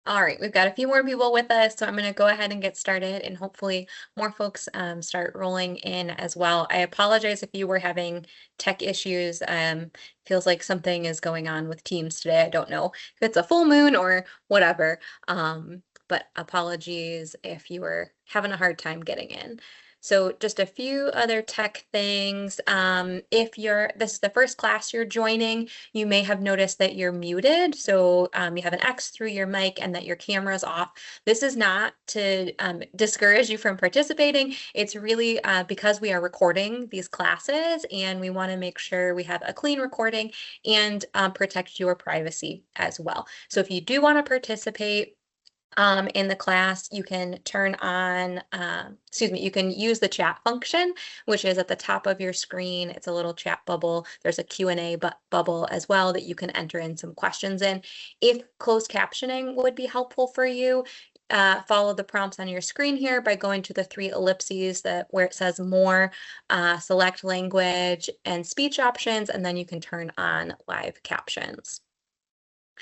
All right, we've got a few more people with us, so I'm going to go ahead and get started, and hopefully more folks start rolling in as well. I apologize if you were having tech issues. Feels like something is going on with Teams today. I don't know if it's a full moon or whatever, but apologies if you were having a hard time getting in. So just a few other tech things. If this is the first class you're joining, you may have noticed that you're muted. So you have an X through your mic and that your camera's off. This is not to discourage you from participating. It's really because we are recording these classes and we want to make sure we have a clean recording and protect your privacy as well. So if you do want to participate, in the class, you can turn on, you can use the chat function, which is at the top of your screen. It's a little chat bubble. There's a Q&A bubble as well that you can enter in some questions in. If closed captioning would be helpful for you, follow the prompts on your screen here by going to the 3 ellipses where it says more, select language and speech options, and then you can turn on live captions.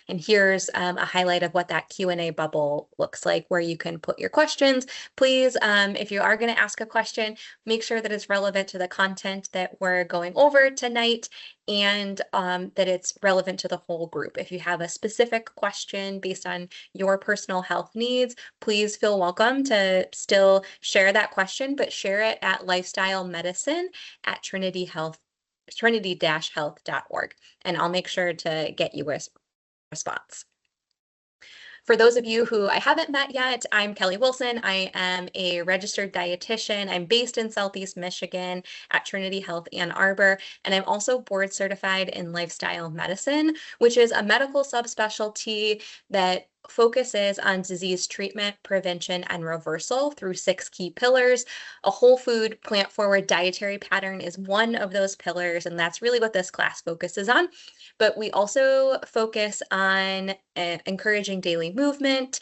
And here's a highlight of what that Q&A bubble looks like, where you can put your questions. Please, if you are going to ask a question, make sure that it's relevant to the content that we're going over tonight and that it's relevant to the whole group. If you have a specific question based on your personal health needs, please feel welcome to still share that question, but share it at Lifestyle Medicine at trinity-health.org, and I'll make sure to get you a response. For those of you who I haven't met yet, I'm Kelly Wilson. I am a registered dietitian. I'm based in Southeast Michigan at Trinity Health Ann Arbor, and I'm also board certified in lifestyle medicine, which is a medical subspecialty that focuses on disease treatment, prevention, and reversal through 6 key pillars. A whole food, plant-forward dietary pattern is one of those pillars, and that's really what this class focuses on. But we also focus on encouraging daily movement,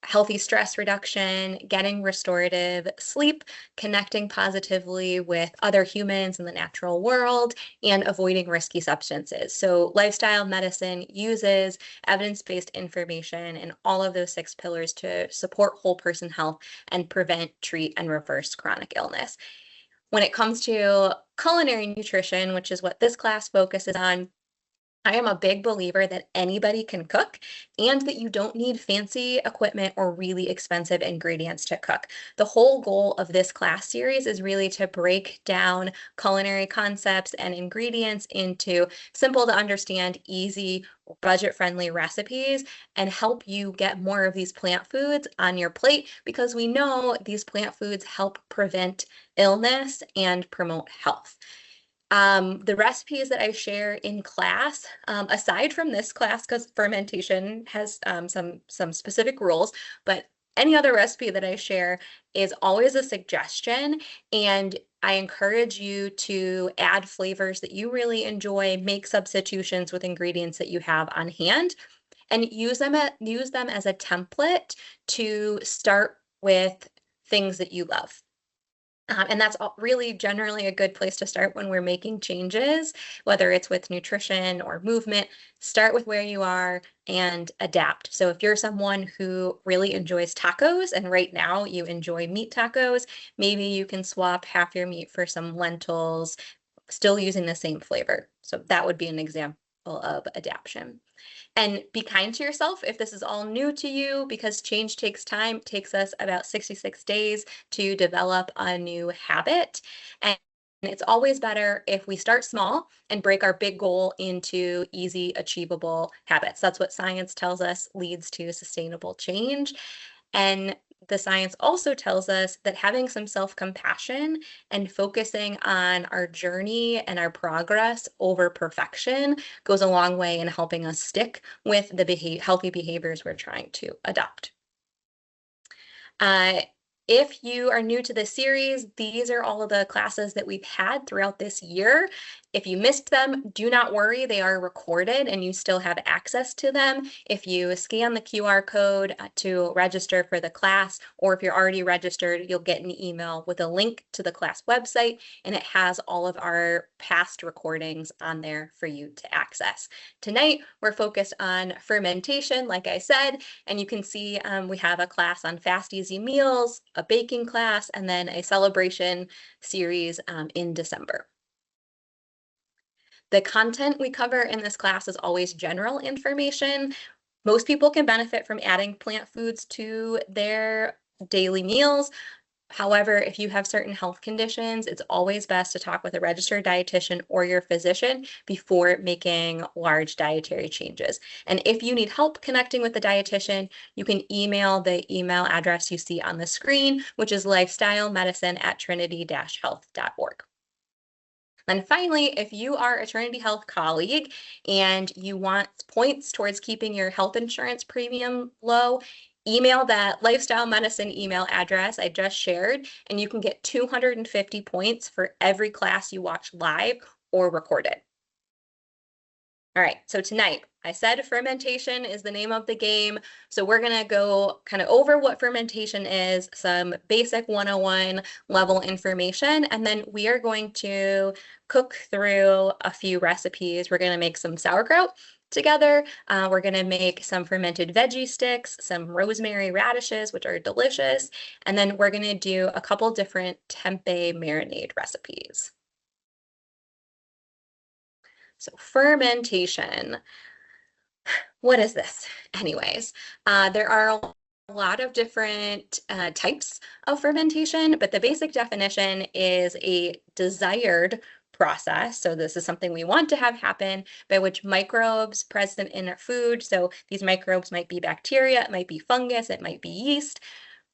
healthy stress reduction, getting restorative sleep, connecting positively with other humans in the natural world, and avoiding risky substances. So lifestyle medicine uses evidence-based information in all of those 6 pillars to support whole person health and prevent, treat, and reverse chronic illness. When it comes to culinary nutrition, which is what this class focuses on, I am a big believer that anybody can cook and that you don't need fancy equipment or really expensive ingredients to cook. The whole goal of this class series is really to break down culinary concepts and ingredients into simple to understand, easy, budget-friendly recipes and help you get more of these plant foods on your plate, because we know these plant foods help prevent illness and promote health. The recipes that I share in class, aside from this class, because fermentation has some specific rules, but any other recipe that I share is always a suggestion, and I encourage you to add flavors that you really enjoy, make substitutions with ingredients that you have on hand, and use them as a template to start with things that you love. And that's really generally a good place to start when we're making changes, whether it's with nutrition or movement. Start with where you are and adapt. So if you're someone who really enjoys tacos and right now you enjoy meat tacos, maybe you can swap half your meat for some lentils, still using the same flavor. So that would be an example of adaptation. And be kind to yourself if this is all new to you, because change takes time. It takes us about 66 days to develop a new habit. And it's always better if we start small and break our big goal into easy, achievable habits. That's what science tells us leads to sustainable change. And the science also tells us that having some self-compassion and focusing on our journey and our progress over perfection goes a long way in helping us stick with the healthy behaviors we're trying to adopt. If you are new to this series, these are all of the classes that we've had throughout this year. If you missed them, do not worry, they are recorded and you still have access to them. If you scan the QR code to register for the class, or if you're already registered, you'll get an email with a link to the class website, and it has all of our past recordings on there for you to access. Tonight, we're focused on fermentation, like I said, and you can see we have a class on fast, easy meals, a baking class, and then a celebration series in December. The content we cover in this class is always general information. Most people can benefit from adding plant foods to their daily meals. However, if you have certain health conditions, it's always best to talk with a registered dietitian or your physician before making large dietary changes. And if you need help connecting with the dietitian, you can email the email address you see on the screen, which is lifestylemedicine@trinity-health.org. And finally, if you are a Trinity Health colleague and you want points towards keeping your health insurance premium low, email that lifestyle medicine email address I just shared, and you can get 250 points for every class you watch live or recorded. All right, so tonight, I said fermentation is the name of the game. So we're gonna go kind of over what fermentation is, some basic 101 level information, and then we are going to cook through a few recipes. We're gonna make some sauerkraut together. We're gonna make some fermented veggie sticks, some rosemary radishes, which are delicious, and then we're gonna do a couple different tempeh marinade recipes. So fermentation, what is this? Anyways, there are a lot of different types of fermentation, but the basic definition is a desired process. So this is something we want to have happen by which microbes present in our food, so these microbes might be bacteria, it might be fungus, it might be yeast,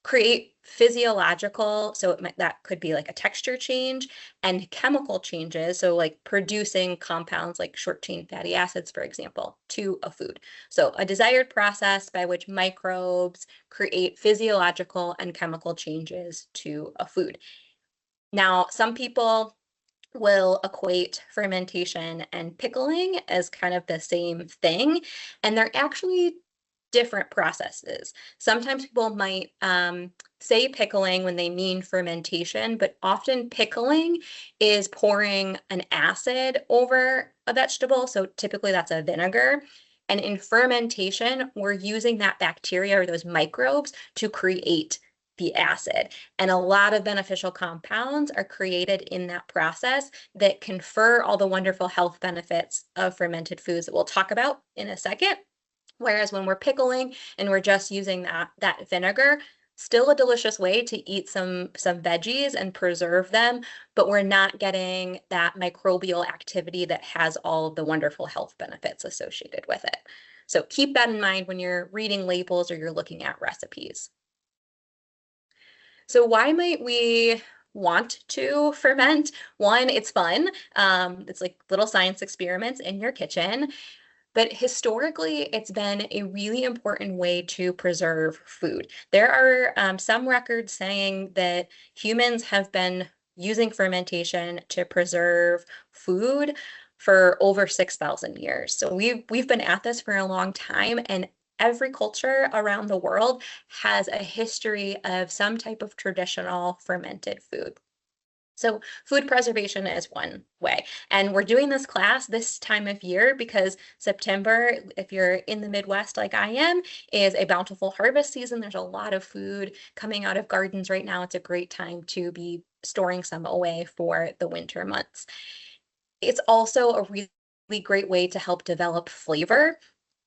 create physiological, so that could be like a texture change, and chemical changes, so like producing compounds like short chain fatty acids, for example, to a food. So a desired process by which microbes create physiological and chemical changes to a food. Now, some people will equate fermentation and pickling as kind of the same thing, and they're actually different processes. Sometimes people might say pickling when they mean fermentation, but often pickling is pouring an acid over a vegetable. So typically that's a vinegar. And in fermentation, we're using that bacteria or those microbes to create the acid. And a lot of beneficial compounds are created in that process that confer all the wonderful health benefits of fermented foods that we'll talk about in a second. Whereas when we're pickling and we're just using that vinegar, still a delicious way to eat some veggies and preserve them, but we're not getting that microbial activity that has all of the wonderful health benefits associated with it. So keep that in mind when you're reading labels or you're looking at recipes. So why might we want to ferment? One, it's fun. It's like little science experiments in your kitchen. But historically, it's been a really important way to preserve food. There are some records saying that humans have been using fermentation to preserve food for over 6,000 years. So we've been at this for a long time, and every culture around the world has a history of some type of traditional fermented food. So food preservation is one way. And we're doing this class this time of year because September, if you're in the Midwest like I am, is a bountiful harvest season. There's a lot of food coming out of gardens right now. It's a great time to be storing some away for the winter months. It's also a really great way to help develop flavor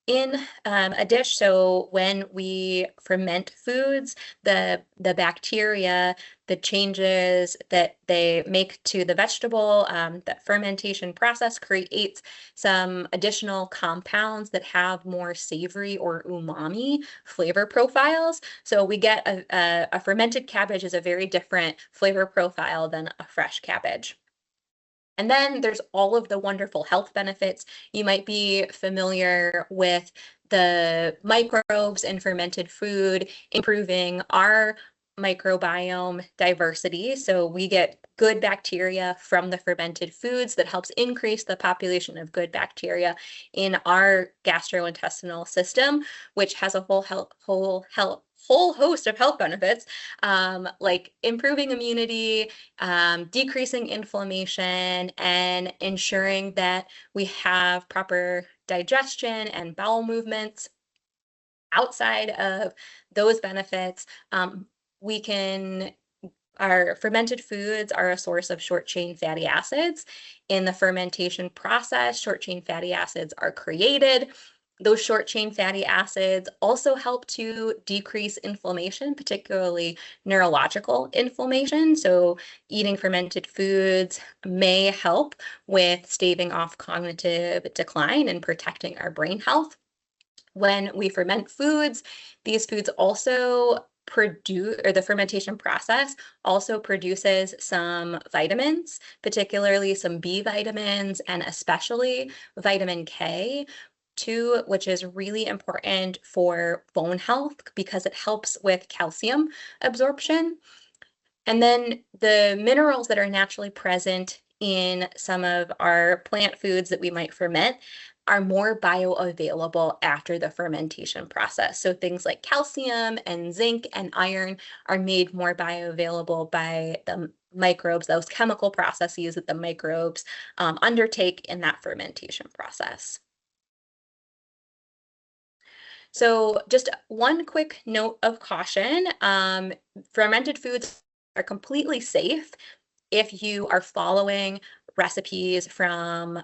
in a dish. So when we ferment foods, the bacteria, the changes that they make to the vegetable, that fermentation process creates some additional compounds that have more savory or umami flavor profiles. So we get a fermented cabbage is a very different flavor profile than a fresh cabbage. And then there's all of the wonderful health benefits. You might be familiar with the microbes in fermented food, improving our microbiome diversity. So we get good bacteria from the fermented foods that helps increase the population of good bacteria in our gastrointestinal system, which has a whole host of health benefits, like improving immunity, decreasing inflammation, and ensuring that we have proper digestion and bowel movements. Outside of those benefits, we can our fermented foods are a source of short chain fatty acids. In the fermentation process, short chain fatty acids are created. Those short chain fatty acids also help to decrease inflammation, particularly neurological inflammation. So eating fermented foods may help with staving off cognitive decline and protecting our brain health. When we ferment foods, these foods also produce, or the fermentation process also produces some vitamins, particularly some B vitamins and especially vitamin K, too, which is really important for bone health because it helps with calcium absorption. And then the minerals that are naturally present in some of our plant foods that we might ferment are more bioavailable after the fermentation process. So things like calcium and zinc and iron are made more bioavailable by the microbes, those chemical processes that the microbes undertake in that fermentation process. So just one quick note of caution, fermented foods are completely safe if you are following recipes from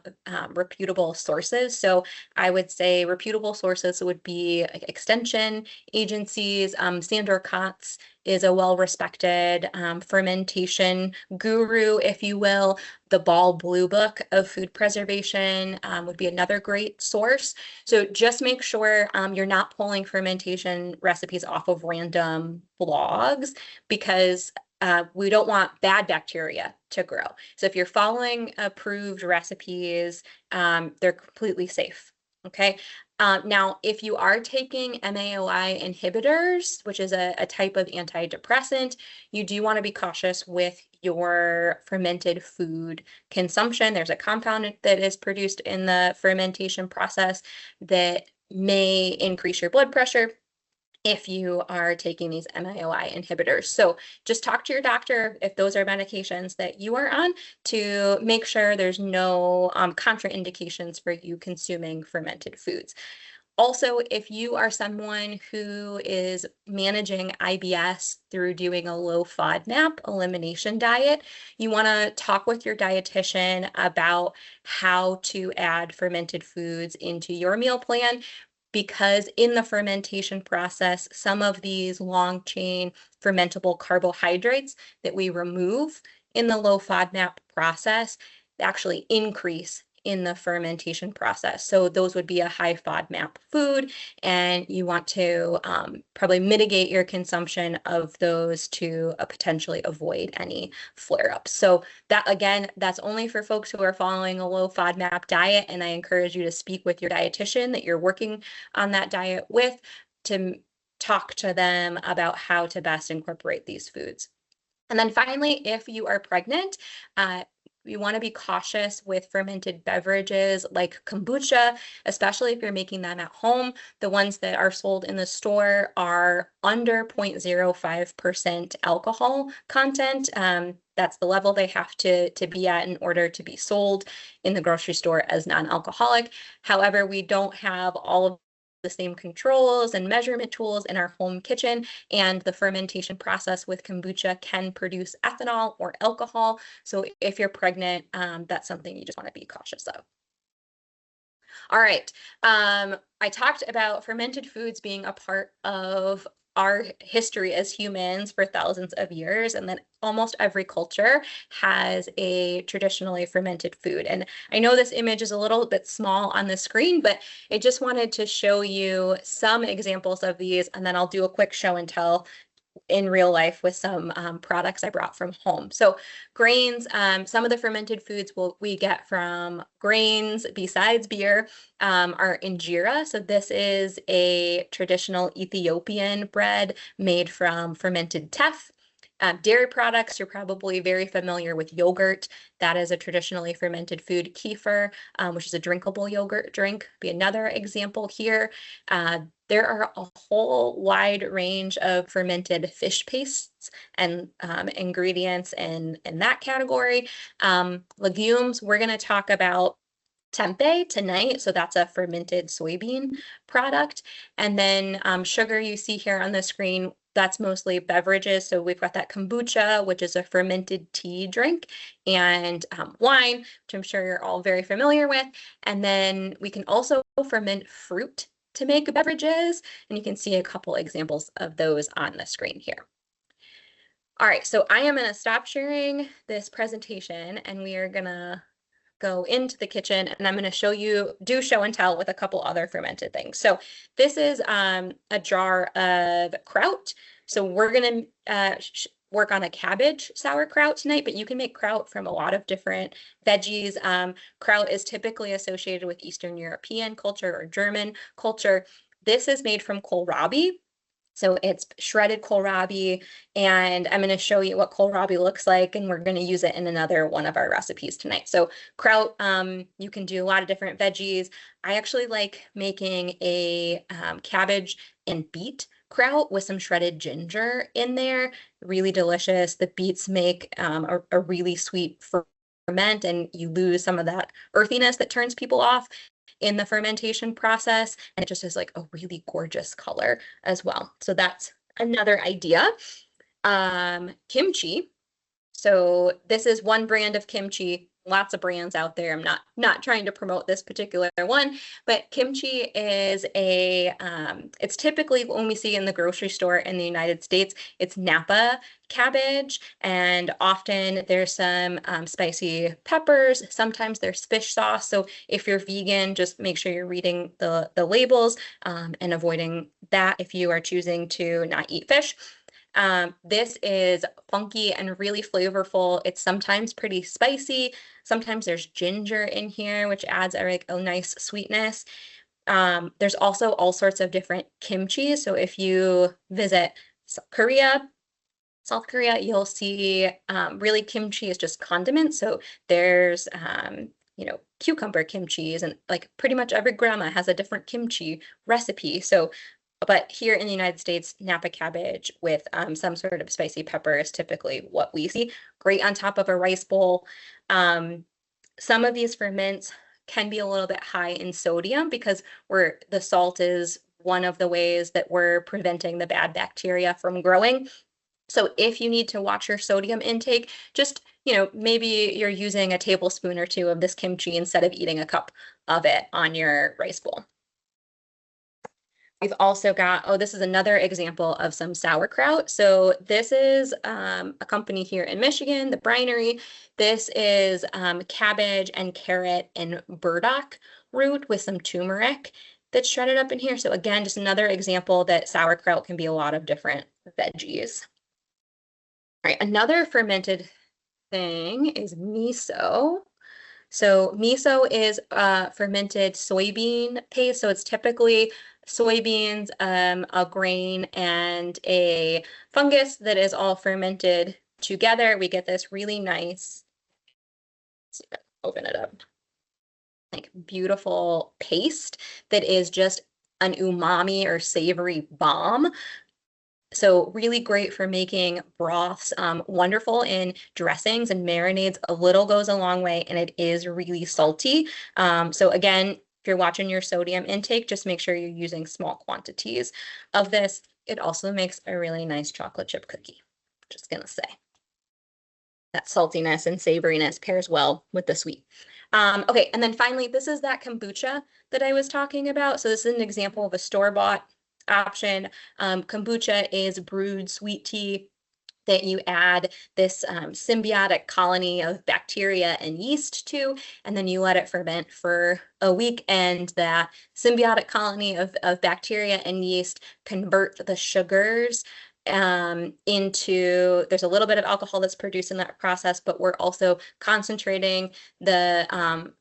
reputable sources. So I would say reputable sources would be extension agencies. Sandor Kotz is a well-respected fermentation guru, if you will. The Ball Blue Book of Food Preservation would be another great source. So just make sure you're not pulling fermentation recipes off of random blogs, because we don't want bad bacteria to grow. So if you're following approved recipes, they're completely safe. Okay. Now, if you are taking MAOI inhibitors, which is a type of antidepressant, you do want to be cautious with your fermented food consumption. There's a compound that is produced in the fermentation process that may increase your blood pressure if you are taking these MAOI inhibitors. So just talk to your doctor if those are medications that you are on to make sure there's no contraindications for you consuming fermented foods. Also, if you are someone who is managing IBS through doing a low FODMAP elimination diet, you want to talk with your dietitian about how to add fermented foods into your meal plan, because in the fermentation process, some of these long chain fermentable carbohydrates that we remove in the low FODMAP process actually increase in the fermentation process. So those would be a high FODMAP food, and you want to probably mitigate your consumption of those to potentially avoid any flare-ups. So that, again, that's only for folks who are following a low FODMAP diet, and I encourage you to speak with your dietitian that you're working on that diet with to talk to them about how to best incorporate these foods. And then finally, if you are pregnant, you want to be cautious with fermented beverages like kombucha, especially if you're making them at home. The ones that are sold in the store are under 0.05% alcohol content. That's the level they have to be at in order to be sold in the grocery store as non-alcoholic. However, we don't have all of the same controls and measurement tools in our home kitchen, and the fermentation process with kombucha can produce ethanol or alcohol. So if you're pregnant, that's something you just want to be cautious of. All right. I talked about fermented foods being a part of our history as humans for thousands of years, and then almost every culture has a traditionally fermented food. And I know this image is a little bit small on the screen, but I just wanted to show you some examples of these, and then I'll do a quick show and tell in real life with some products I brought from home. So grains, some of the fermented foods we get from grains besides beer are injera. So this is a traditional Ethiopian bread made from fermented teff. Dairy products, you're probably very familiar with yogurt. That is a traditionally fermented food. Kefir, which is a drinkable yogurt drink, be another example here. There are a whole wide range of fermented fish pastes and ingredients in that category. Legumes, we're going to talk about tempeh tonight. So that's a fermented soybean product. And then sugar you see here on the screen, that's mostly beverages. So we've got that kombucha, which is a fermented tea drink, and wine, which I'm sure you're all very familiar with. And then we can also ferment fruit to make beverages. And you can see a couple examples of those on the screen here. All right, so I am going to stop sharing this presentation and we are going to go into the kitchen and I'm going to show you, do show and tell with a couple other fermented things. So this is a jar of kraut. So we're going to work on a cabbage sauerkraut tonight, but you can make kraut from a lot of different veggies. Kraut is typically associated with Eastern European culture or German culture. This is made from kohlrabi. So it's shredded kohlrabi, and I'm going to show you what kohlrabi looks like, and we're going to use it in another one of our recipes tonight. So kraut, you can do a lot of different veggies. I actually like making a cabbage and beet kraut with some shredded ginger in there. Really delicious. The beets make a really sweet ferment, and you lose some of that earthiness that turns people off in the fermentation process, and it just is like a really gorgeous color as well. So that's another idea. Kimchi. So this is one brand of kimchi. Lots of brands out there. I'm not trying to promote this particular one, but kimchi is it's typically when we see in the grocery store in the United States, it's Napa cabbage, and often there's some spicy peppers. Sometimes there's fish sauce. So if you're vegan, just make sure you're reading the labels and avoiding that if you are choosing to not eat fish. This is funky and really flavorful. It's sometimes pretty spicy. Sometimes there's ginger in here, which adds a nice sweetness. There's also all sorts of different kimchi. So if you visit South Korea, you'll see really kimchi is just condiments. So there's cucumber kimchis, and like pretty much every grandma has a different kimchi recipe. So but here in the United States, Napa cabbage with some sort of spicy pepper is typically what we see. Great on top of a rice bowl. Some of these ferments can be a little bit high in sodium because the salt is one of the ways that we're preventing the bad bacteria from growing. So if you need to watch your sodium intake, just, maybe you're using a tablespoon or two of this kimchi instead of eating a cup of it on your rice bowl. We've also got, this is another example of some sauerkraut. So this is a company here in Michigan, the Brinery. This is cabbage and carrot and burdock root with some turmeric that's shredded up in here. So again, just another example that sauerkraut can be a lot of different veggies. All right, another fermented thing is miso. So miso is fermented soybean paste. So it's typically soybeans, a grain, and a fungus that is all fermented together. We get this really nice, let's see if I can open it up, like beautiful paste that is just an umami or savory bomb. So really great for making broths, wonderful in dressings and marinades. A little goes a long way, and it is really salty. So again, if you're watching your sodium intake, just make sure you're using small quantities of this. It also makes a really nice chocolate chip cookie, just gonna say. That saltiness and savoriness pairs well with the sweet. Okay, and then finally, this is that kombucha that I was talking about. So this is an example of a store-bought option. Kombucha is brewed sweet tea that you add this symbiotic colony of bacteria and yeast to, and then you let it ferment for a week, and that symbiotic colony of bacteria and yeast convert the sugars into, there's a little bit of alcohol that's produced in that process, but we're also concentrating the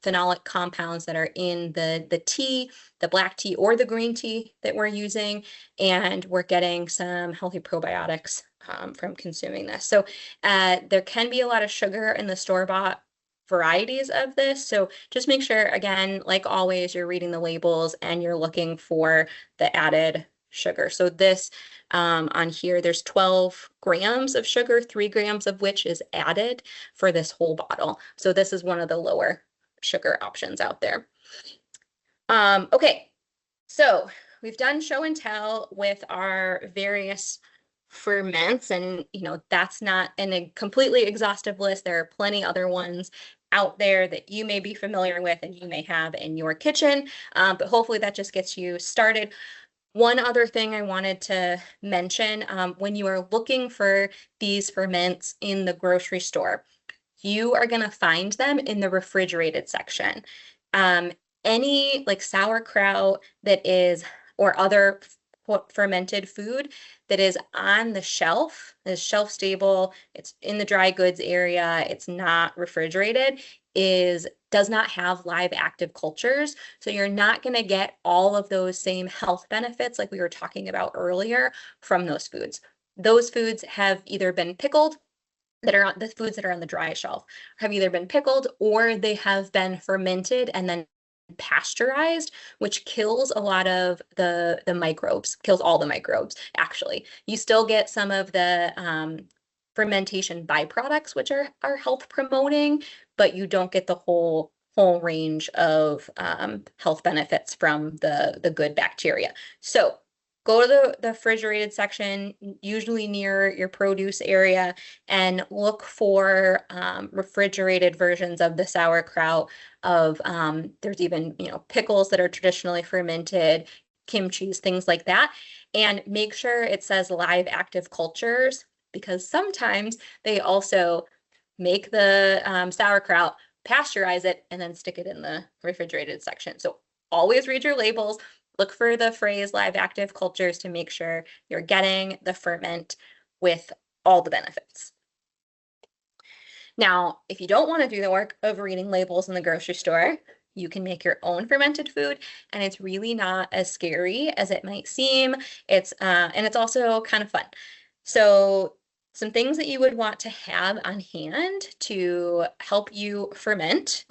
phenolic compounds that are in the tea, the black tea or the green tea that we're using, and we're getting some healthy probiotics from consuming this. So there can be a lot of sugar in the store-bought varieties of this. So just make sure, again, like always, you're reading the labels and you're looking for the added sugar. So this on here, there's 12 grams of sugar, 3 grams of which is added for this whole bottle. So this is one of the lower sugar options out there. Okay, so we've done show and tell with our various ferments, and that's not a completely exhaustive list. There are plenty other ones out there that you may be familiar with and you may have in your kitchen, but hopefully that just gets you started. One other thing I wanted to mention, when you are looking for these ferments in the grocery store, you are going to find them in the refrigerated section. Any like sauerkraut that is, or other fermented food that is on the shelf, is shelf stable, it's in the dry goods area, it's not refrigerated, does not have live active cultures. So you're not going to get all of those same health benefits like we were talking about earlier from those foods. Those foods have either been pickled, the foods that are on the dry shelf have either been pickled or they have been fermented and then pasteurized, which kills a lot of the microbes, kills all the microbes, actually. You still get some of the fermentation byproducts, which are health promoting, but you don't get the whole range of health benefits from the good bacteria. So go to the refrigerated section, usually near your produce area, and look for refrigerated versions of the sauerkraut. There's even pickles that are traditionally fermented, kimchi, things like that, and make sure it says live active cultures, because sometimes they also make the sauerkraut, pasteurize it, and then stick it in the refrigerated section. So always read your labels. Look for the phrase live active cultures to make sure you're getting the ferment with all the benefits. Now, if you don't want to do the work of reading labels in the grocery store, you can make your own fermented food, and it's really not as scary as it might seem. And it's also kind of fun. So some things that you would want to have on hand to help you ferment.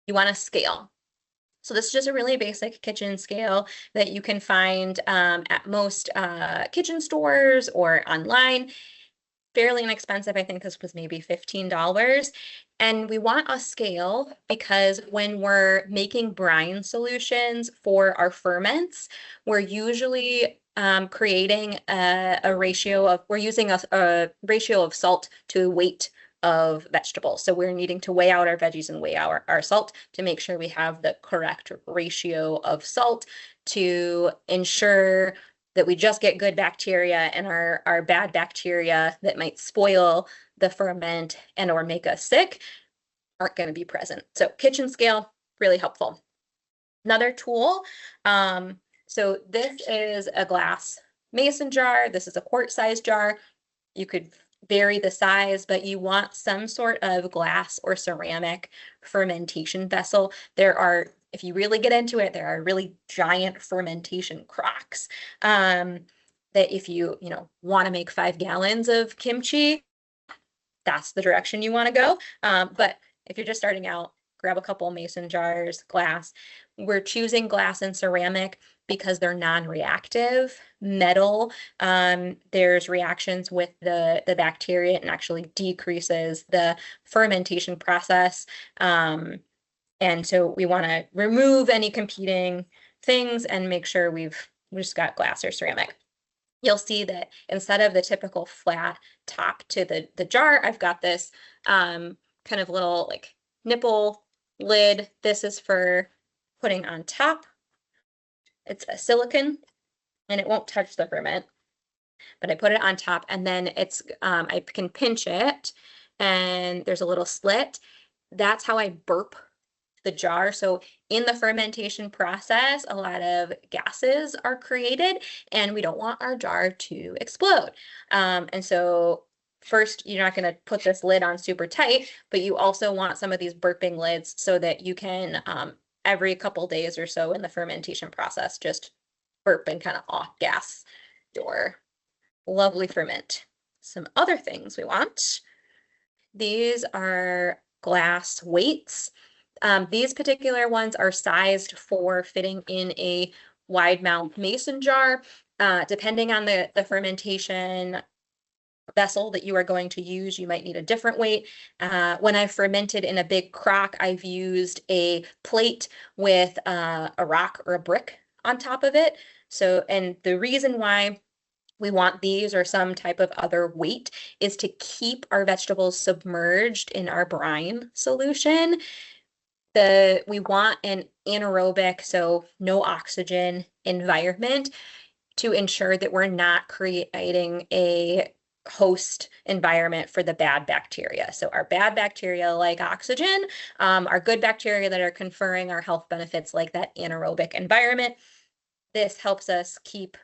You want a scale. So this is just a really basic kitchen scale that you can find at most kitchen stores or online. Fairly inexpensive. I think this was maybe $15. And we want a scale because when we're making brine solutions for our ferments, we're usually creating a ratio of, we're using a ratio of salt to weight of vegetables. So we're needing to weigh out our veggies and weigh out our salt to make sure we have the correct ratio of salt to ensure that we just get good bacteria, and our bad bacteria that might spoil the ferment and or make us sick aren't going to be present. So kitchen scale, really helpful. Another tool, so this is a glass mason jar. This is a quart-sized jar. You could vary the size, but you want some sort of glass or ceramic fermentation vessel. If you really get into it, there are really giant fermentation crocks that if you want to make 5 gallons of kimchi, that's the direction you want to go. But if you're just starting out, grab a couple mason jars, glass. We're choosing glass and ceramic because they're non-reactive. Metal, there's reactions with the bacteria and actually decreases the fermentation process. And so we want to remove any competing things and make sure we've just got glass or ceramic. You'll see that instead of the typical flat top to the jar, I've got this kind of little like nipple lid. This is for putting on top. It's a silicone and it won't touch the ferment, but I put it on top, and then I can pinch it and there's a little slit. That's how I burp the jar. So in the fermentation process, a lot of gases are created and we don't want our jar to explode. And so first, you're not going to put this lid on super tight, but you also want some of these burping lids so that you can, every couple days or so in the fermentation process, just burp and kind of off gas your lovely ferment. Some other things we want. These are glass weights. These particular ones are sized for fitting in a wide mouth mason jar. Depending on the fermentation vessel that you are going to use, you might need a different weight. When I've fermented in a big crock, I've used a plate with a rock or a brick on top of it. So, and the reason why we want these or some type of other weight is to keep our vegetables submerged in our brine solution. We want an anaerobic, so no oxygen environment to ensure that we're not creating a host environment for the bad bacteria. So our bad bacteria like oxygen, our good bacteria that are conferring our health benefits like that anaerobic environment. This helps us keep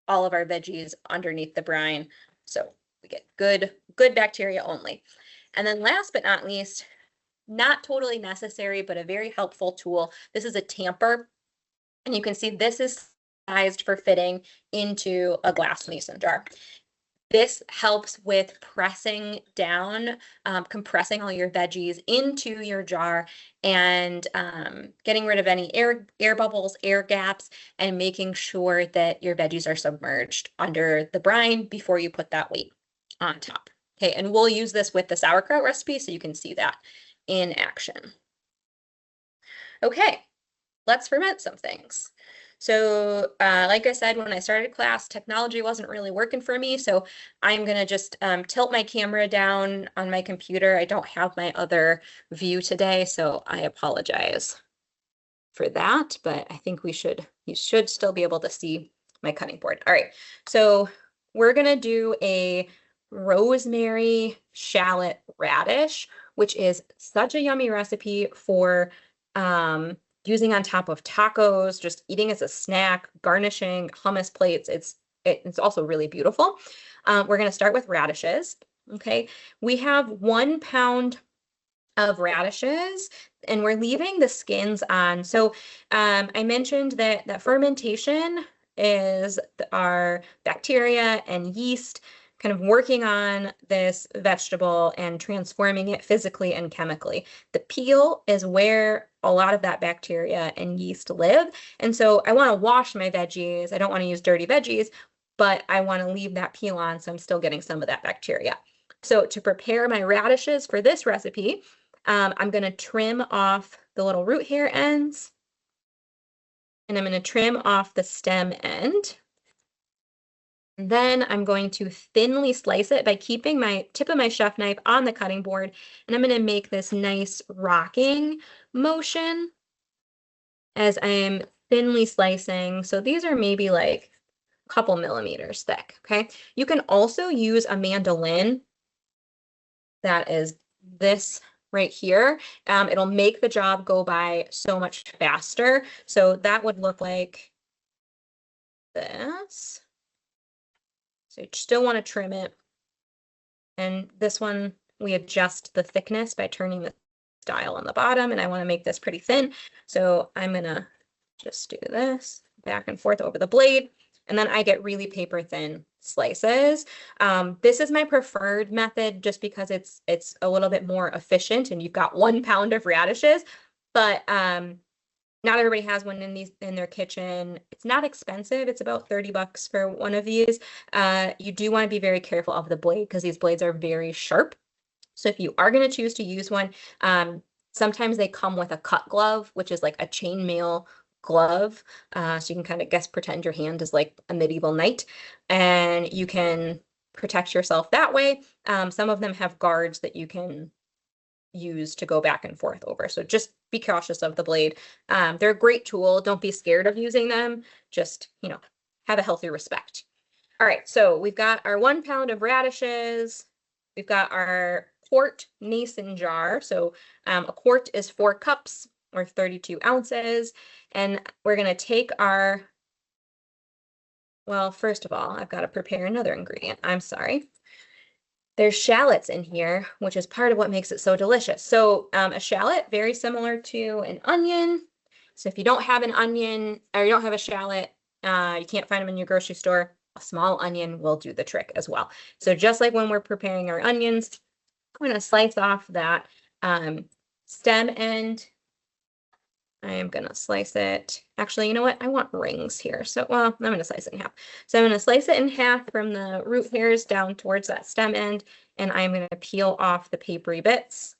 all of our veggies underneath the brine. So we get good bacteria only. And then last but not least, not totally necessary, but a very helpful tool. This is a tamper. And you can see this is sized for fitting into a glass mason jar. This helps with pressing down, compressing all your veggies into your jar and getting rid of any air bubbles, air gaps, and making sure that your veggies are submerged under the brine before you put that weight on top. Okay, and we'll use this with the sauerkraut recipe so you can see that in action. Okay, let's ferment some things. So like I said, when I started class, technology wasn't really working for me. So I'm going to just tilt my camera down on my computer. I don't have my other view today, so I apologize for that. But I think you should still be able to see my cutting board. All right, so we're going to do a rosemary shallot radish, which is such a yummy recipe for using on top of tacos, just eating as a snack, garnishing hummus plates. It's also really beautiful. We're going to start with radishes. Okay, we have 1 pound of radishes and we're leaving the skins on. So I mentioned that fermentation is our bacteria and yeast kind of working on this vegetable and transforming it physically and chemically. The peel is where a lot of that bacteria and yeast live. And so I want to wash my veggies. I don't want to use dirty veggies, but I want to leave that peel on so I'm still getting some of that bacteria. So to prepare my radishes for this recipe, I'm going to trim off the little root hair ends, and I'm going to trim off the stem end. Then I'm going to thinly slice it by keeping my tip of my chef knife on the cutting board, and I'm going to make this nice rocking motion as I'm thinly slicing. So these are maybe like a couple millimeters thick, okay? You can also use a mandolin that is this right here. It'll make the job go by so much faster. So that would look like this. So you still want to trim it. And this one, we adjust the thickness by turning the dial on the bottom, and I want to make this pretty thin. So I'm going to just do this back and forth over the blade, and then I get really paper thin slices. This is my preferred method just because it's a little bit more efficient and you've got 1 pound of radishes, but not everybody has one in their kitchen. It's not expensive. It's about $30 for one of these. You do want to be very careful of the blade because these blades are very sharp. So if you are going to choose to use one, sometimes they come with a cut glove, which is like a chainmail glove. So you can kind of pretend your hand is like a medieval knight, and you can protect yourself that way. Some of them have guards that you can use to go back and forth over. So just be cautious of the blade. They're a great tool. Don't be scared of using them. Just, have a healthy respect. All right, so we've got our 1 pound of radishes. We've got our quart mason jar. So a quart is 4 cups. or 32 ounces. And we're going to take our, well, first of all, I've got to prepare another ingredient. I'm sorry. There's shallots in here, which is part of what makes it so delicious. So a shallot, very similar to an onion. So if you don't have an onion or you don't have a shallot, you can't find them in your grocery store, a small onion will do the trick as well. So just like when we're preparing our onions, I'm going to slice off that stem end. I am going to slice it. Actually, you know what? I want rings here. So, well, I'm going to slice it in half. So I'm going to slice it in half from the root hairs down towards that stem end, and I'm going to peel off the papery bits.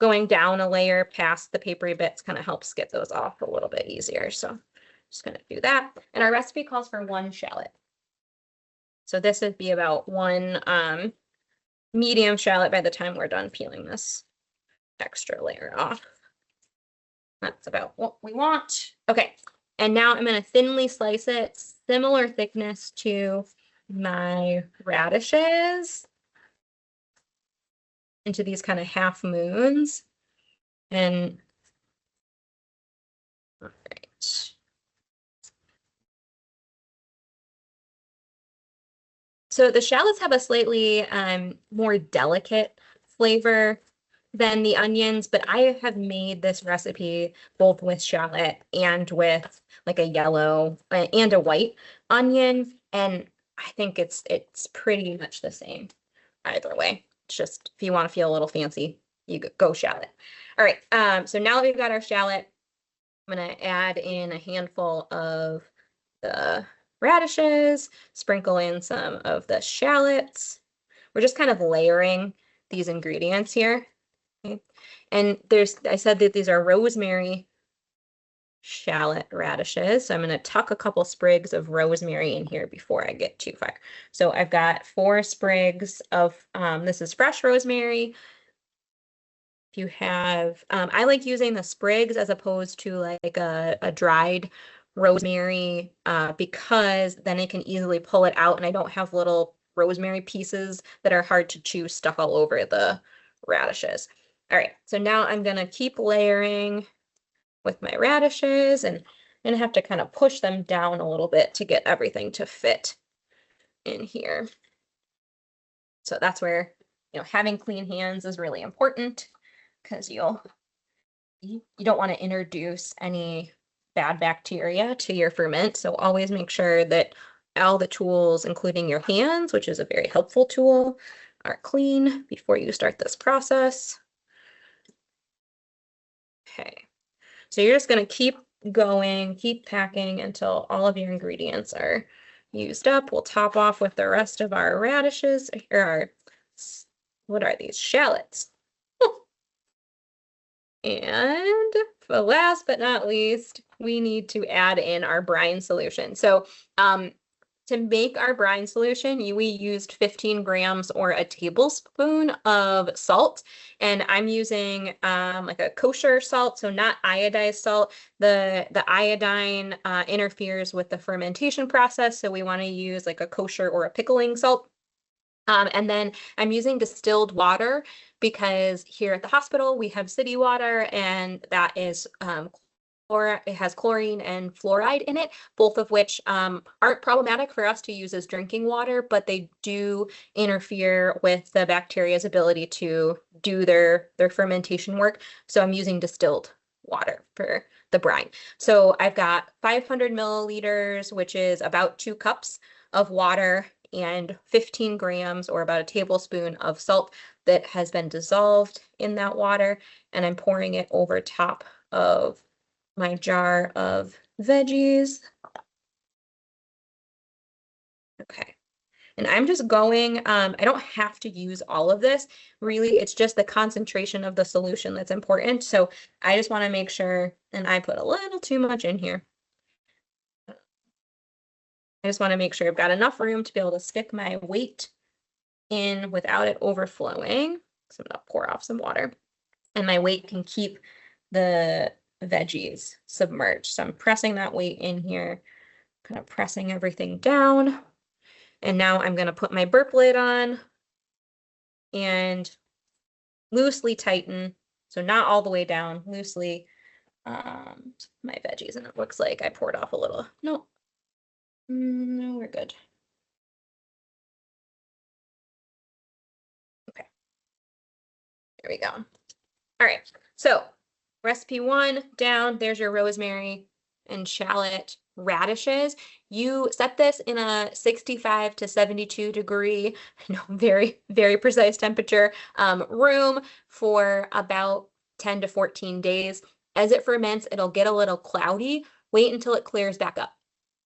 Going down a layer past the papery bits kind of helps get those off a little bit easier. So I'm just going to do that. And our recipe calls for 1 shallot. So this would be about 1 medium shallot by the time we're done peeling this extra layer off. That's about what we want. Okay, and now I'm going to thinly slice it, similar thickness to my radishes, into these kind of half moons. And all right. So the shallots have a slightly more delicate flavor than the onions, but I have made this recipe both with shallot and with like a yellow and a white onion, and I think it's pretty much the same either way. It's just if you want to feel a little fancy, you go shallot. All right, so now that we've got our shallot, I'm gonna add in a handful of the radishes, sprinkle in some of the shallots. We're just kind of layering these ingredients here. Okay. And I said that these are rosemary shallot radishes. So I'm going to tuck a couple sprigs of rosemary in here before I get too far. So I've got 4 sprigs of, this is fresh rosemary. If you have, I like using the sprigs as opposed to like a dried rosemary because then I can easily pull it out and I don't have little rosemary pieces that are hard to chew stuck all over the radishes. All right, so now I'm gonna keep layering with my radishes, and I'm gonna have to kind of push them down a little bit to get everything to fit in here. So that's where, having clean hands is really important because you don't want to introduce any bad bacteria to your ferment. So always make sure that all the tools, including your hands, which is a very helpful tool, are clean before you start this process. Okay, so you're just going to keep going, keep packing until all of your ingredients are used up. We'll top off with the rest of our radishes, or our, what are these, shallots. And last but not least, we need to add in our brine solution. So to make our brine solution, we used 15 grams or a tablespoon of salt. And I'm using like a kosher salt, so not iodized salt. The iodine interferes with the fermentation process, so we want to use like a kosher or a pickling salt. And then I'm using distilled water because here at the hospital we have city water, and that is it has chlorine and fluoride in it, both of which aren't problematic for us to use as drinking water, but they do interfere with the bacteria's ability to do their fermentation work. So I'm using distilled water for the brine. So I've got 500 milliliters, which is about 2 cups of water, and 15 grams or about a tablespoon of salt that has been dissolved in that water. And I'm pouring it over top of my jar of veggies. Okay. And I'm just going, I don't have to use all of this. Really, it's just the concentration of the solution that's important. So I just want to make sure, and I put a little too much in here. I just want to make sure I've got enough room to be able to stick my weight in without it overflowing. So I'm going to pour off some water, and my weight can keep the veggies submerged. So I'm pressing that weight in here, kind of pressing everything down. And now I'm going to put my burp lid on and loosely tighten. So not all the way down, loosely my veggies, and it looks like I poured off a little. No, no, we're good. Okay, there we go. All right, so recipe 1 down, there's your rosemary and shallot radishes. You set this in a 65 to 72 degree, very, very precise temperature room for about 10 to 14 days. As it ferments, it'll get a little cloudy. Wait until it clears back up.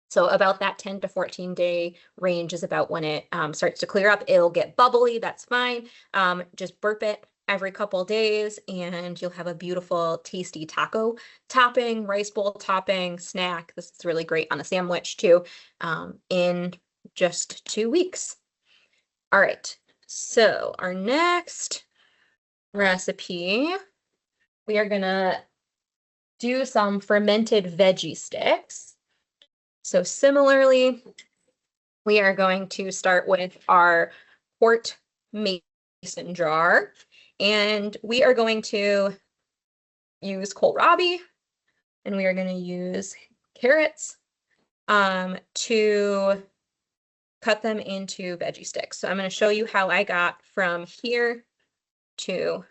So about that 10 to 14 day range is about when it starts to clear up. It'll get bubbly, that's fine. Just burp it every couple days and you'll have a beautiful, tasty taco topping, rice bowl topping, snack. This is really great on a sandwich too, in just 2 weeks. All right, so our next recipe, we are gonna do some fermented veggie sticks. So similarly, we are going to start with our quart mason jar, and we are going to use kohlrabi, and we are going to use carrots to cut them into veggie sticks. So I'm going to show you how I got from here to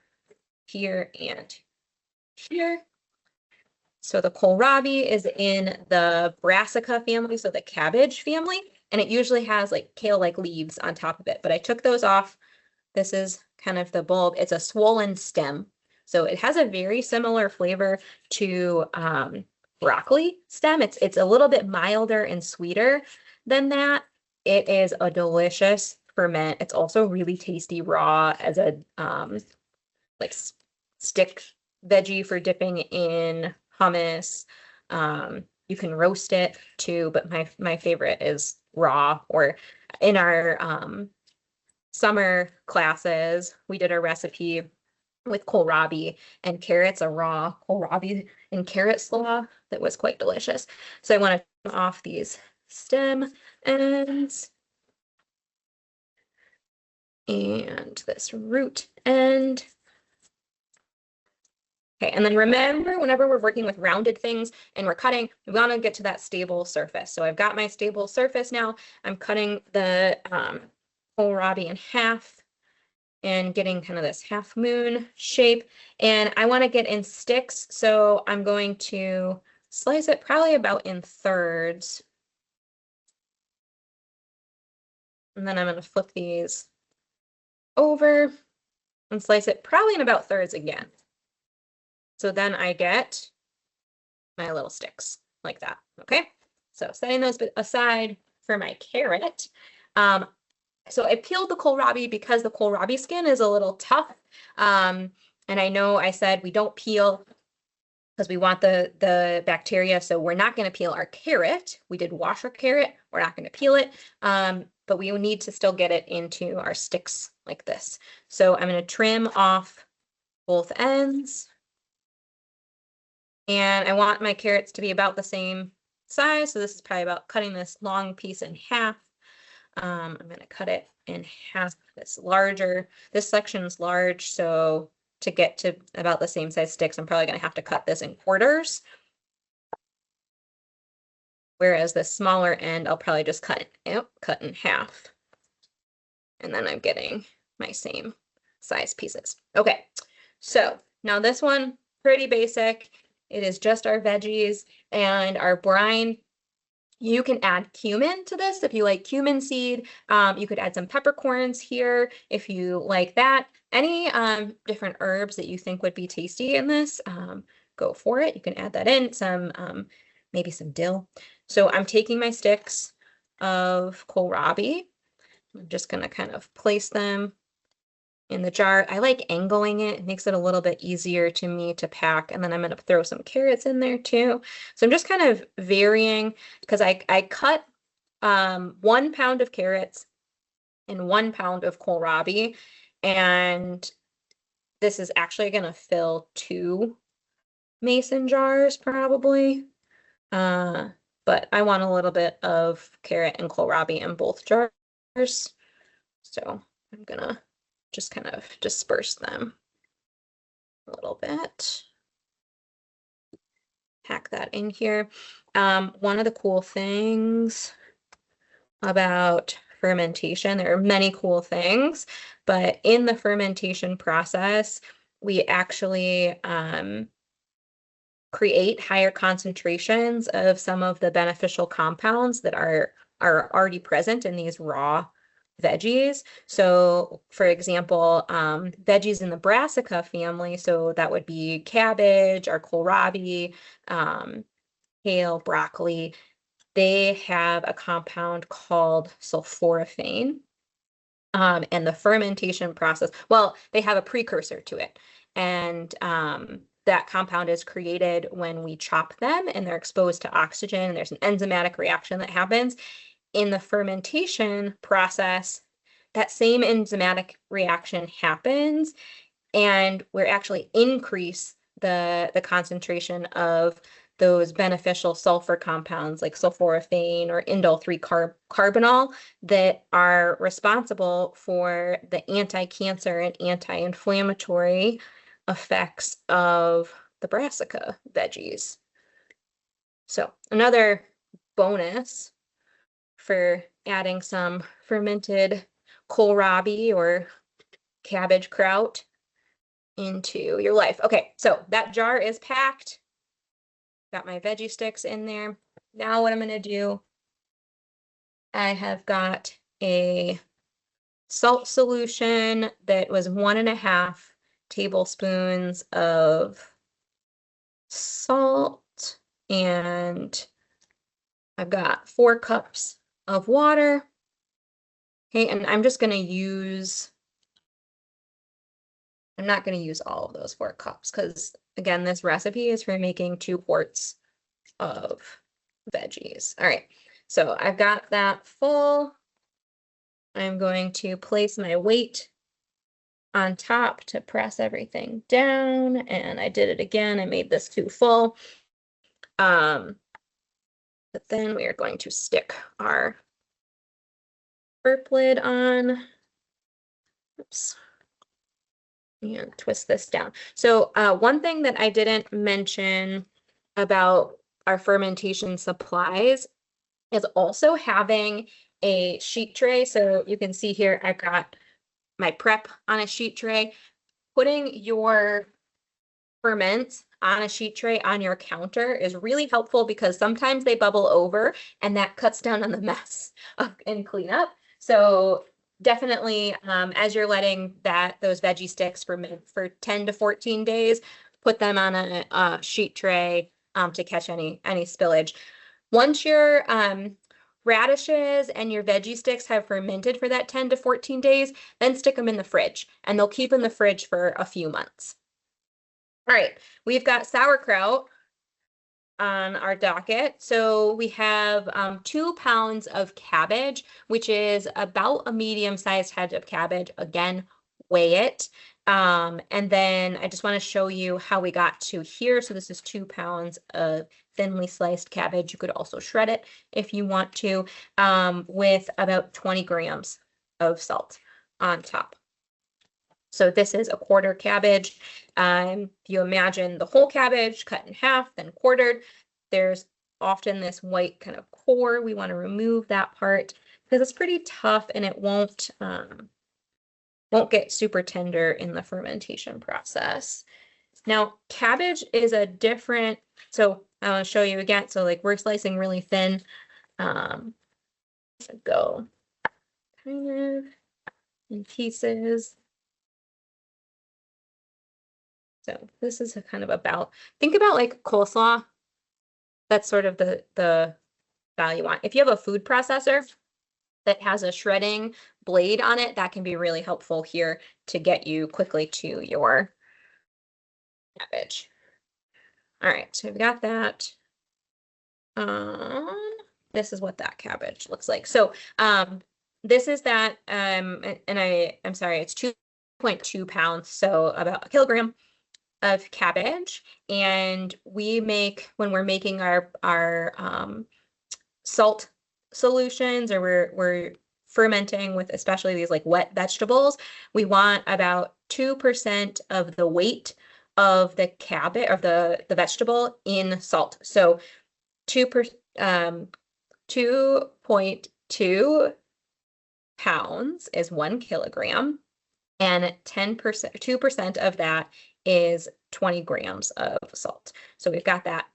here and here. So the kohlrabi is in the brassica family, so the cabbage family, and it usually has like kale-like leaves on top of it, but I took those off. This is kind of the bulb. It's a swollen stem. So it has a very similar flavor to broccoli stem. It's a little bit milder and sweeter than that. It is a delicious ferment. It's also really tasty raw as a like stick veggie for dipping in hummus. You can roast it too, but my favorite is raw. Or in our summer classes, we did a recipe with kohlrabi and carrots, a raw kohlrabi and carrot slaw that was quite delicious. So I want to trim off these stem ends and this root end. Okay, and then remember, whenever we're working with rounded things and we're cutting, we want to get to that stable surface. So I've got my stable surface now. I'm cutting the kohlrabi in half and getting kind of this half moon shape. And I want to get in sticks, so I'm going to slice it probably about in thirds. And then I'm going to flip these over and slice it probably in about thirds again. So then I get my little sticks like that, okay? So setting those aside for my carrot. So I peeled the kohlrabi because the kohlrabi skin is a little tough. And I know I said we don't peel because we want the bacteria, so we're not going to peel our carrot. We did wash our carrot, we're not going to peel it, but we need to still get it into our sticks like this. So I'm going to trim off both ends. And I want my carrots to be about the same size. So this is probably about cutting this long piece in half. I'm going to cut it in half. This section's large. So to get to about the same size sticks, I'm probably going to have to cut this in quarters. Whereas the smaller end, I'll probably just cut in half. And then I'm getting my same size pieces. Okay, so now this one, pretty basic. It is just our veggies and our brine. You can add cumin to this if you like cumin seed. You could add some peppercorns here if you like that. Any different herbs that you think would be tasty in this, go for it. You can add that in, maybe some dill. So I'm taking my sticks of kohlrabi. I'm just going to kind of place them in the jar. I like angling it. It makes it a little bit easier to me to pack. And then I'm going to throw some carrots in there too. So I'm just kind of varying because I cut 1 pound of carrots and 1 pound of kohlrabi. And this is actually going to fill 2 mason jars probably. But I want a little bit of carrot and kohlrabi in both jars. So I'm going to just kind of disperse them a little bit. pack that in here. One of the cool things about fermentation, there are many cool things, but in the fermentation process, we actually create higher concentrations of some of the beneficial compounds that are already present in these raw veggies. So for example, veggies in the brassica family, so that would be cabbage or kohlrabi, kale, broccoli, they have a compound called sulforaphane. And the fermentation process, well, they have a precursor to it. And that compound is created when we chop them and they're exposed to oxygen. And there's an enzymatic reaction that happens. In the fermentation process, that same enzymatic reaction happens, and we're actually increase the concentration of those beneficial sulfur compounds like sulforaphane or indole-3-carbinol that are responsible for the anti-cancer and anti-inflammatory effects of the brassica veggies. So another bonus for adding some fermented kohlrabi or cabbage kraut into your life. Okay, so that jar is packed. Got my veggie sticks in there. Now what I'm going to do, I have got a salt solution that was 1.5 tablespoons of salt, and I've got 4 cups of water. Okay, and I'm just going to use, I'm not going to use all of those 4 cups because, again, this recipe is for making 2 quarts of veggies. All right, so I've got that full. I'm going to place my weight on top to press everything down, and I did it again. I made this too full. But then we are going to stick our burp lid on. Oops. And twist this down. So one thing that I didn't mention about our fermentation supplies is also having a sheet tray. So you can see here, I've got my prep on a sheet tray. Putting your ferments on a sheet tray on your counter is really helpful because sometimes they bubble over and that cuts down on the mess and cleanup. So definitely, as you're letting those veggie sticks ferment for 10 to 14 days, put them on a sheet tray to catch any spillage. Once your radishes and your veggie sticks have fermented for that 10 to 14 days, then stick them in the fridge, and they'll keep in the fridge for a few months. All right, we've got sauerkraut on our docket. So we have 2 pounds of cabbage, which is about a medium-sized head of cabbage. Again, weigh it. And then I just want to show you how we got to here. So this is 2 pounds of thinly sliced cabbage. You could also shred it if you want to, with about 20 grams of salt on top. So this is a quarter cabbage. If you imagine the whole cabbage cut in half, then quartered, there's often this white kind of core. We want to remove that part because it's pretty tough and it won't get super tender in the fermentation process. Now, cabbage is a different, so I want to show you again. So like we're slicing really thin. Go kind of in pieces. So this is a kind of about, think about like coleslaw. That's sort of the value you want. If you have a food processor that has a shredding blade on it, that can be really helpful here to get you quickly to your cabbage. All right, so we've got that. This is what that cabbage looks like. So this is that, and I'm sorry, it's 2.2 pounds, so about a kilogram of cabbage. And we make, when we're making our salt solutions, or we're fermenting with especially these like wet vegetables, we want about 2% of the weight of the cabbage of the vegetable in salt. So 2.2 pounds is 1 kilogram, and 2% of that is 20 grams of salt. So we've got that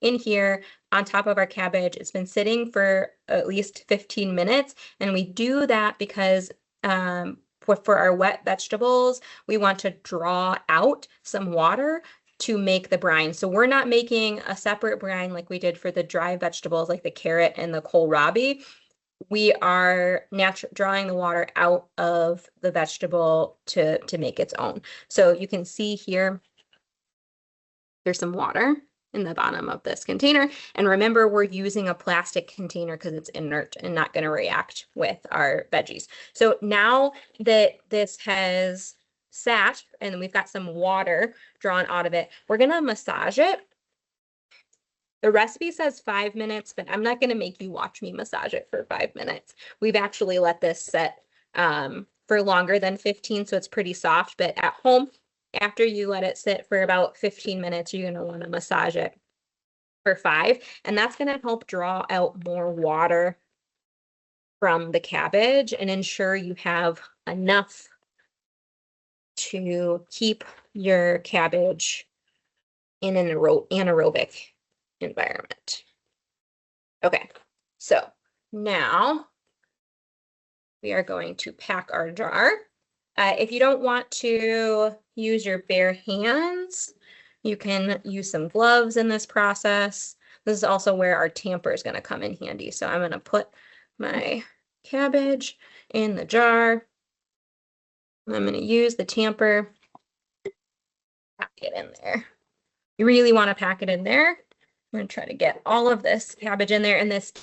in here on top of our cabbage. It's been sitting for at least 15 minutes, and we do that because for our wet vegetables, we want to draw out some water to make the brine. So we're not making a separate brine like we did for the dry vegetables like the carrot and the kohlrabi. We are drawing the water out of the vegetable to make its own. So you can see here, there's some water in the bottom of this container. And remember, we're using a plastic container because it's inert and not going to react with our veggies. So now that this has sat and we've got some water drawn out of it, we're going to massage it. The recipe says 5 minutes, but I'm not going to make you watch me massage it for 5 minutes. We've actually let this set for longer than 15, so it's pretty soft. But at home, after you let it sit for about 15 minutes, you're going to want to massage it for 5. And that's going to help draw out more water from the cabbage and ensure you have enough to keep your cabbage in an anaerobic environment. Okay, so now we are going to pack our jar. If you don't want to use your bare hands, you can use some gloves in this process. This is also where our tamper is going to come in handy. So I'm going to put my cabbage in the jar. I'm going to use the tamper, pack it in there. You really want to pack it in there. I'm going to try to get all of this cabbage in there. In this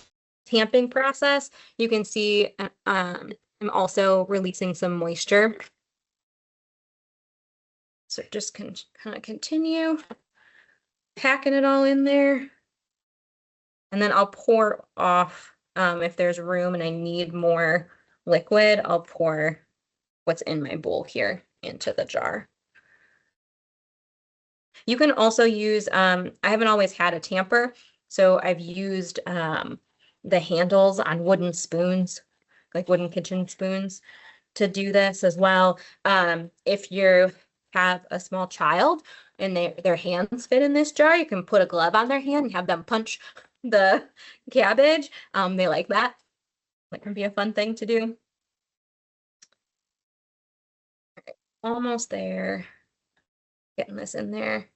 tamping process, you can see I'm also releasing some moisture. So just kind of continue packing it all in there. And then I'll pour off, if there's room and I need more liquid, I'll pour what's in my bowl here into the jar. You can also use, I haven't always had a tamper, so I've used the handles on wooden spoons, like wooden kitchen spoons, to do this as well. If you have a small child and their hands fit in this jar, you can put a glove on their hand and have them punch the cabbage. They like that. That can be a fun thing to do. Okay, almost there. Getting this in there.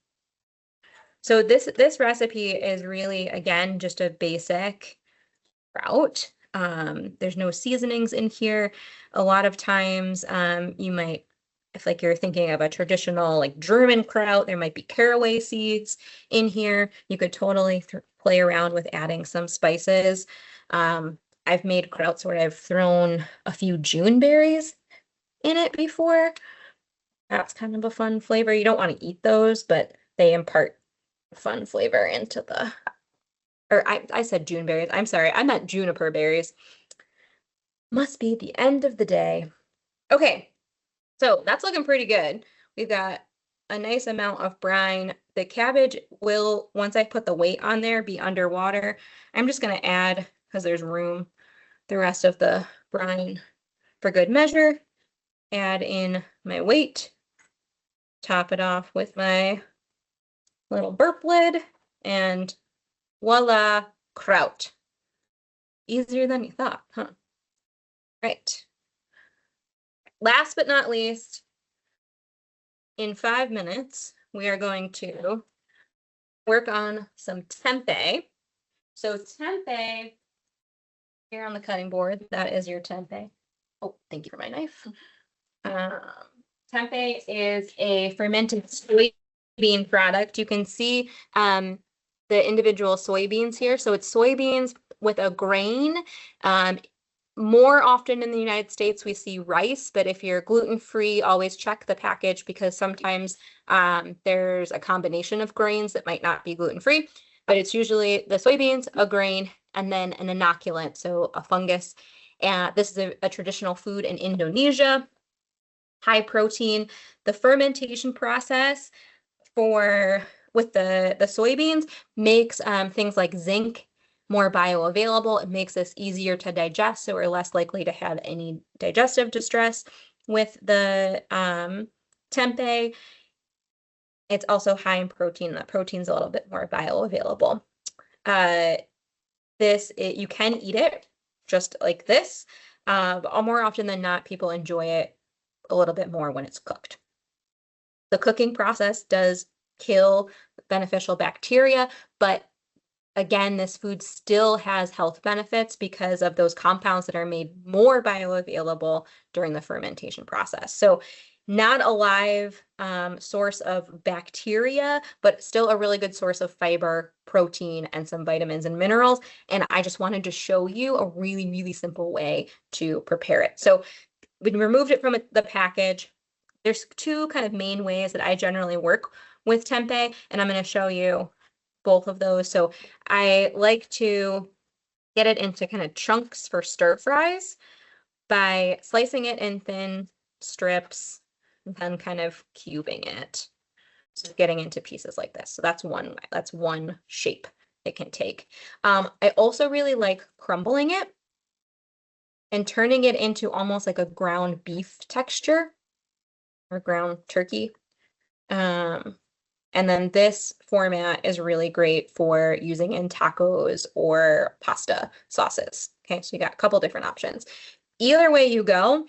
So this recipe is really, again, just a basic kraut. There's no seasonings in here. A lot of times you might, if like you're thinking of a traditional like German kraut, there might be caraway seeds in here. You could totally play around with adding some spices. I've made krauts where I've thrown a few June berries in it before. That's kind of a fun flavor. You don't want to eat those, but they impart fun flavor into the, or I said June berries. I'm sorry, I meant juniper berries. Must be the end of the day. Okay, so that's looking pretty good. We've got a nice amount of brine. The cabbage will, once I put the weight on there, be underwater. I'm just going to add, because there's room, the rest of the brine for good measure. Add in my weight. Top it off with my little burp lid, and voila, kraut. Easier than you thought, huh? Right. Last but not least, in 5 minutes, we are going to work on some tempeh. So tempeh, here on the cutting board, that is your tempeh. Oh, thank you for my knife. Tempeh is a fermented soybean product. You can see the individual soybeans here. So it's soybeans with a grain. More often in the United States, we see rice, but if you're gluten-free, always check the package because sometimes there's a combination of grains that might not be gluten-free, but it's usually the soybeans, a grain, and then an inoculant, so a fungus. And this is a traditional food in Indonesia. High protein. The fermentation process with the soybeans makes things like zinc more bioavailable. It makes this easier to digest, so we're less likely to have any digestive distress with the tempeh. It's also high in protein. The protein's a little bit more bioavailable. You can eat it just like this, but more often than not, people enjoy it a little bit more when it's cooked. The cooking process does kill beneficial bacteria, but again, this food still has health benefits because of those compounds that are made more bioavailable during the fermentation process. So not a live source of bacteria, but still a really good source of fiber, protein, and some vitamins and minerals. And I just wanted to show you a really, really simple way to prepare it. So we removed it from the package. There's two kind of main ways that I generally work with tempeh, and I'm going to show you both of those. So I like to get it into kind of chunks for stir fries by slicing it in thin strips and then kind of cubing it, so getting into pieces like this. So that's one shape it can take. I also really like crumbling it and turning it into almost like a ground beef texture or ground turkey. And then this format is really great for using in tacos or pasta sauces. Okay, so you got a couple different options. Either way you go,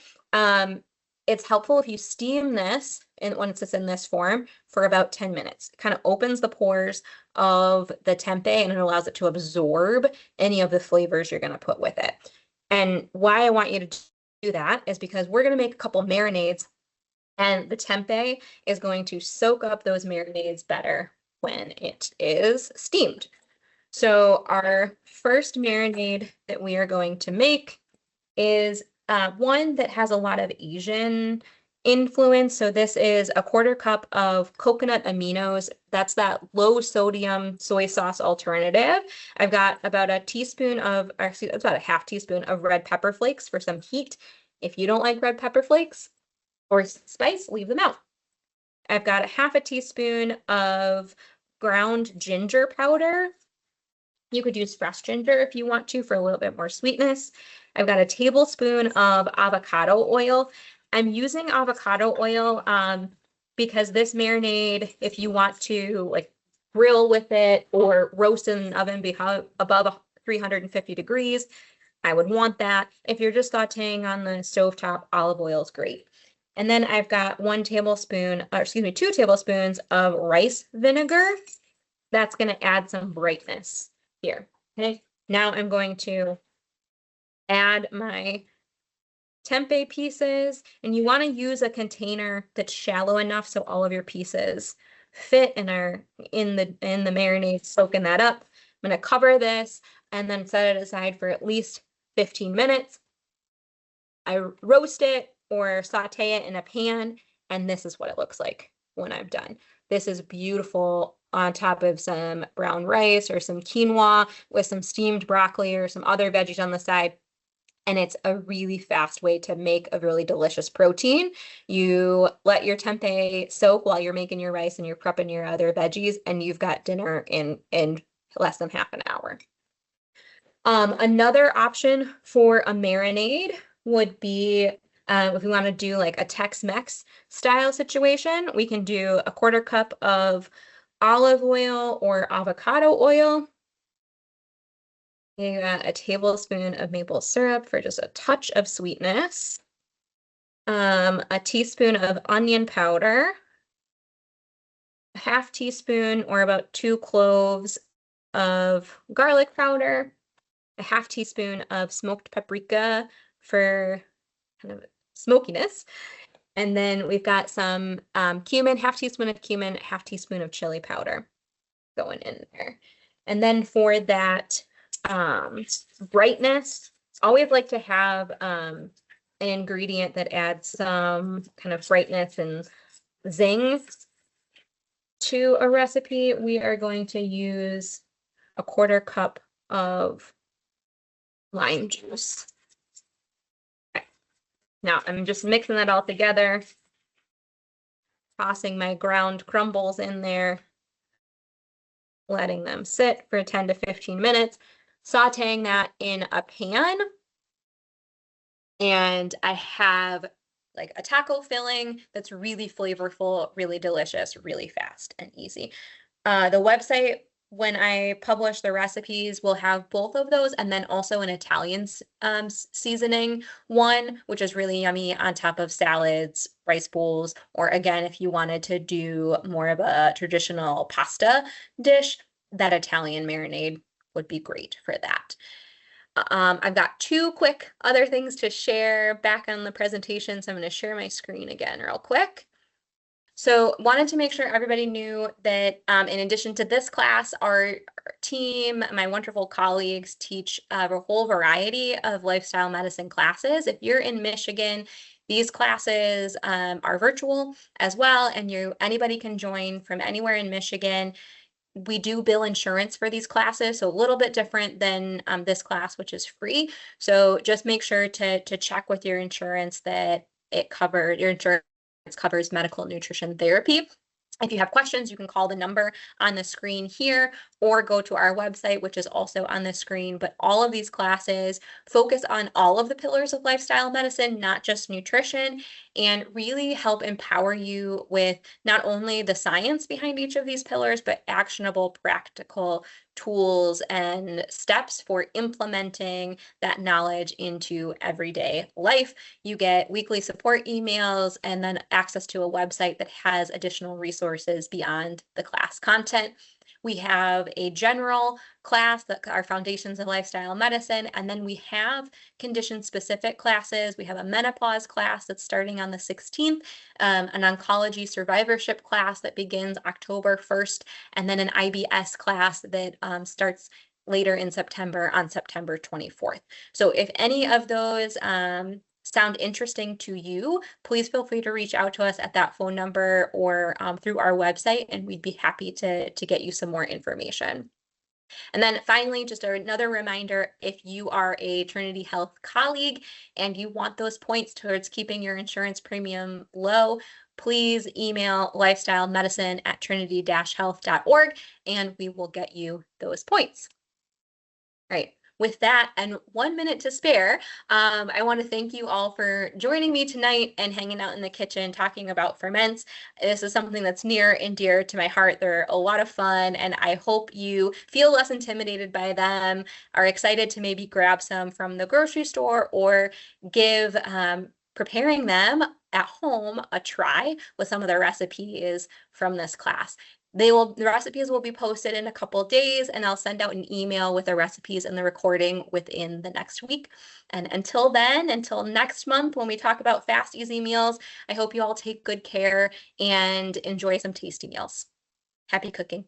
it's helpful if you steam this once it's in this form for about 10 minutes. It kind of opens the pores of the tempeh and it allows it to absorb any of the flavors you're going to put with it. And why I want you to do that is because we're going to make a couple marinades, and the tempeh is going to soak up those marinades better when it is steamed. So our first marinade that we are going to make is one that has a lot of Asian influence. So this is a 1/4 cup of coconut aminos. That's that low sodium soy sauce alternative. I've got about a teaspoon of, or excuse, it's about a 1/2 teaspoon of red pepper flakes for some heat. If you don't like red pepper flakes or spice, leave them out. I've got a 1/2 teaspoon of ground ginger powder. You could use fresh ginger if you want to for a little bit more sweetness. I've got a tablespoon of avocado oil. I'm using avocado oil because this marinade, if you want to like grill with it or roast in an oven above 350 degrees, I would want that. If you're just sauteing on the stovetop, olive oil is great. And then I've got 2 tablespoons of rice vinegar. That's going to add some brightness here. Okay, now I'm going to add my tempeh pieces, and you want to use a container that's shallow enough so all of your pieces fit and are in the marinade, soaking that up. I'm going to cover this and then set it aside for at least 15 minutes. I roast it or saute it in a pan, and this is what it looks like when I'm done. This is beautiful on top of some brown rice or some quinoa with some steamed broccoli or some other veggies on the side. And it's a really fast way to make a really delicious protein. You let your tempeh soak while you're making your rice and you're prepping your other veggies, and you've got dinner in less than half an hour. Another option for a marinade would be if we want to do like a Tex-Mex style situation, we can do a 1/4 cup of olive oil or avocado oil. You got a tablespoon of maple syrup for just a touch of sweetness. A teaspoon of onion powder, a 1/2 teaspoon or about 2 cloves of garlic powder, a 1/2 teaspoon of smoked paprika for kind of smokiness. And then we've got some cumin, 1/2 teaspoon of cumin, 1/2 teaspoon of chili powder going in there. And then for that brightness, always like to have an ingredient that adds some kind of brightness and zing to a recipe. We are going to use a 1/4 cup of lime juice. Okay. Now I'm just mixing that all together. Tossing my ground crumbles in there, letting them sit for 10 to 15 minutes, sauteing that in a pan. And I have like a taco filling that's really flavorful, really delicious, really fast and easy. The website, when I publish the recipes, will have both of those, and then also an Italian seasoning one, which is really yummy on top of salads, rice bowls, or again, if you wanted to do more of a traditional pasta dish, that Italian marinade would be great for that. I've got two quick other things to share back on the presentation, so I'm going to share my screen again real quick. So wanted to make sure everybody knew that in addition to this class, our team, my wonderful colleagues teach a whole variety of lifestyle medicine classes. If you're in Michigan, these classes are virtual as well, and anybody can join from anywhere in Michigan. We do bill insurance for these classes, so a little bit different than this class, which is free. So just make sure to check with your insurance that your insurance covers medical nutrition therapy. If you have questions, you can call the number on the screen here or go to our website, which is also on the screen. But all of these classes focus on all of the pillars of lifestyle medicine, not just nutrition, and really help empower you with not only the science behind each of these pillars, but actionable, practical tools and steps for implementing that knowledge into everyday life. You get weekly support emails and then access to a website that has additional resources beyond the class content. We have a general class that are Foundations of Lifestyle Medicine, and then we have condition-specific classes. We have a menopause class that's starting on the 16th, an oncology survivorship class that begins October 1st, and then an IBS class that starts later in September on September 24th. So if any of those sound interesting to you, please feel free to reach out to us at that phone number or through our website, and we'd be happy to get you some more information. And then finally, just another reminder, if you are a Trinity Health colleague and you want those points towards keeping your insurance premium low, please email lifestylemedicine@trinity-health.org and we will get you those points. All right. With that, and 1 minute to spare, I want to thank you all for joining me tonight and hanging out in the kitchen talking about ferments. This is something that's near and dear to my heart. They're a lot of fun, and I hope you feel less intimidated by them, are excited to maybe grab some from the grocery store or give preparing them at home a try with some of the recipes from this class. The recipes will be posted in a couple of days, and I'll send out an email with the recipes and the recording within the next week. And until then, until next month when we talk about fast, easy meals, I hope you all take good care and enjoy some tasty meals. Happy cooking.